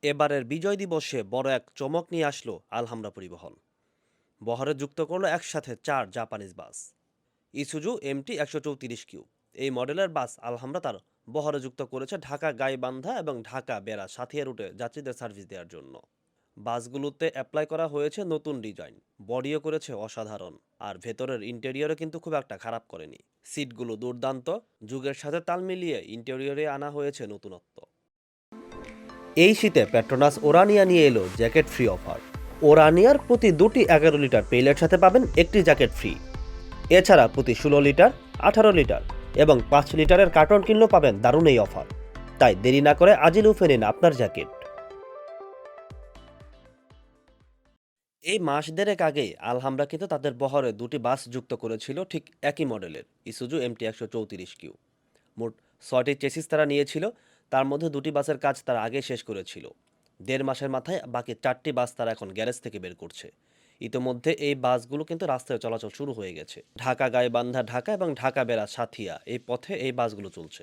এবারের বিজয় দিবসে বড় এক চমক নিয়ে আসলো আলহামরা পরিবহন। বহরে যুক্ত করলো একসাথে 4 জাপানিজ বাস। ইসুজু MT 134 কিউ এই মডেলের বাস আলহামরা তার বহরে যুক্ত করেছে ঢাকা গাইবান্ধা এবং ঢাকা বেড়া সাথিয়া রুটে যাত্রীদের সার্ভিস দেওয়ার জন্য। বাসগুলোতে অ্যাপ্লাই করা হয়েছে নতুন ডিজাইন, বডিও করেছে অসাধারণ, আর ভেতরের ইন্টেরিয়রও কিন্তু খুব একটা খারাপ করেনি। সিটগুলো দুর্দান্ত, যুগের সাথে তাল মিলিয়ে ইন্টেরিয়রে আনা হয়েছে নতুনত্ব। এই শীতে পেট্রোনাস ওরানিয়া নিয়ে এলো জ্যাকেট ফ্রি অফার। ওরানিয়ার প্রতি 2টি 11 লিটার পেইলের সাথে পাবেন একটি জ্যাকেট ফ্রি। এছাড়া প্রতি 16 লিটার, 18 লিটার এবং 5 লিটারের কার্টন কিনলেও পাবেন দারুণ এই অফার। তাই দেরি না করে আজই লুফে নিন আপনার জ্যাকেট। এই মাস দেড়েক আগেই আলহামরা কিন্তু তাদের বহরে 2টি বাস যুক্ত করেছিল ঠিক একই মডেলের ইসুজু MT 134 কিউ। মোট 6টি চেসিস তারা নিয়েছিল, তার মধ্যে 2টি বাসের কাজ তারা আগে শেষ করেছিল। 1.5 মাসের মাথায় বাকি 4টি বাস তারা এখন গ্যারেজ থেকে বের করছে। ইতোমধ্যে এই বাসগুলো কিন্তু রাস্তায় চলাচল শুরু হয়ে গেছে। ঢাকা গাইবান্ধা ঢাকা এবং ঢাকা বেড়া সাথিয়া এই পথে এই বাসগুলো চলছে।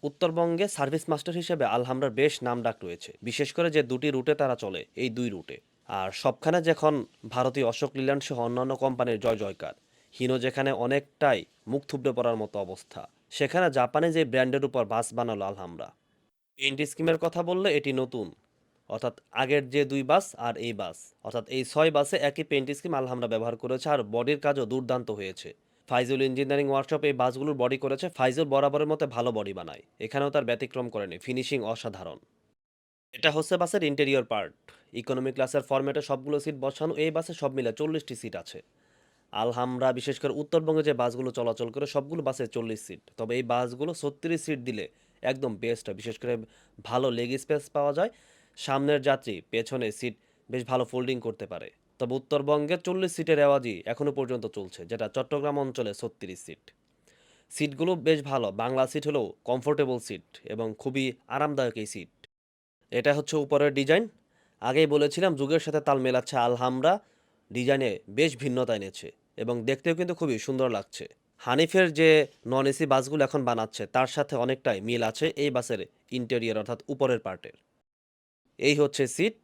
উত্তরবঙ্গে সার্ভিস মাস্টার হিসেবে আলহামরার বেশ নামডাক রয়েছে, বিশেষ করে যে 2টি রুটে তারা চলে, এই 2 রুটে। আর সবখানে যখন ভারতীয় অশোক লিল্যান্ড সহ অন্যান্য কোম্পানির জয় জয়কার, হিনো যেখানে অনেকটাই মুখ থুবড়ে পড়ার মতো অবস্থা, সেখানে জাপানে যে ব্র্যান্ডের উপর বাস বানালো আলহামরা। পেইন্ট স্কিমের কথা বললে এটি নতুন, অর্থাৎ আগের যে 2 বাস আর এই বাস, অর্থাৎ এই 6 বাসে একই পেইন্ট স্কিম আলহামরা ব্যবহার করেছে, আর বডির কাজও দুর্দান্ত হয়েছে। ফাইজুল ইঞ্জিনিয়ারিং ওয়ার্কশপ এই বাসগুলোর বডি করেছে। ফাইজুল বরাবরের মতো ভালো বডি বানায়, এখানেও তার ব্যতিক্রম করেনি, ফিনিশিং অসাধারণ। এটা হচ্ছে বাসের ইন্টেরিয়র পার্ট। ইকোনমি ক্লাসের ফরম্যাটে সবগুলো সিট বসানো, এই বাসে সব মিলে 40টি সিট আছে। আলহামরা বিশেষ করে উত্তরবঙ্গে যে বাসগুলো চলাচল করে সবগুলো বাসে 40 সিট, তবে এই বাসগুলো 36 সিট দিলে একদম বেস্ট হয়। বিশেষ করে ভালো লেগ স্পেস পাওয়া যায়, সামনের যাত্রী পেছনে সিট বেশ ভালো ফোল্ডিং করতে পারে। তবে উত্তরবঙ্গে 40 সিটের রেওয়াজই এখনও পর্যন্ত চলছে, যেটা চট্টগ্রাম অঞ্চলে 36 সিট। সিটগুলো বেশ ভালো, বাংলা সিট হলেও কমফোর্টেবল সিট এবং খুবই আরামদায়ক এই সিট। এটা হচ্ছে উপরের ডিজাইন। আগেই বলেছিলাম যুগের সাথে তাল মেলাচ্ছে আলহামরা, ডিজাইনে বেশ ভিন্নতা এনেছে এবং দেখতেও কিন্তু খুবই সুন্দর লাগছে। হানিফের যে নন এসি বাসগুলো এখন বানাচ্ছে তার সাথে অনেকটাই মিল আছে এই বাসের ইন্টেরিয়র অর্থাৎ উপরের পার্টের। এই হচ্ছে সিট,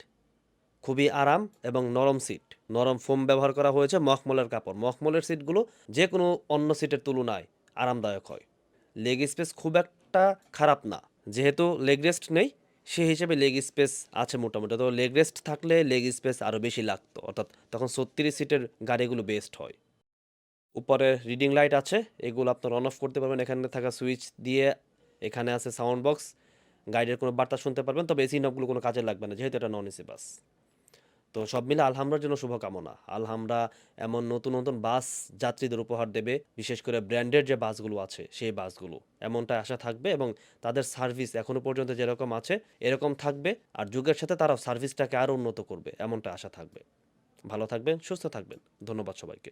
খুবই আরাম এবং নরম সিট। নরম ফোম ব্যবহার করা হয়েছে, মখমলের কাপড়। মখমলের সিটগুলো যে কোনো অন্য সিটের তুলনায় আরামদায়ক হয়। লেগ স্পেস খুব একটা খারাপ না, যেহেতু লেগ রেস্ট নেই সেই হিসেবে লেগ স্পেস আছে মোটামুটি। তো লেগ রেস্ট থাকলে লেগ স্পেস আরও বেশি লাগতো, অর্থাৎ তখন 36 সিটের গাড়িগুলো বেস্ট হয়। উপরে রিডিং লাইট আছে, এগুলো আপনার অন অফ করতে পারবেন এখানে থাকা সুইচ দিয়ে। এখানে আছে সাউন্ড বক্স, গাইডের কোনো বার্তা শুনতে পারবেন, তবে এসি নবগুলো কোনো কাজে লাগবে না যেহেতু এটা নন এসি বাস। তো সব মিলে আলহামরার জন্য শুভকামনা। আলহামরা এমন নতুন নতুন বাস যাত্রীদের উপহার দেবে, বিশেষ করে ব্র্যান্ডের যে বাসগুলো আছে সেই বাসগুলো, এমনটাই আশা থাকবে। এবং তাদের সার্ভিস এখনও পর্যন্ত যেরকম আছে এরকম থাকবে, আর যুগের সাথে তারাও সার্ভিসটাকে আরও উন্নত করবে, এমনটা আশা থাকবে। ভালো থাকবেন, সুস্থ থাকবেন। ধন্যবাদ সবাইকে।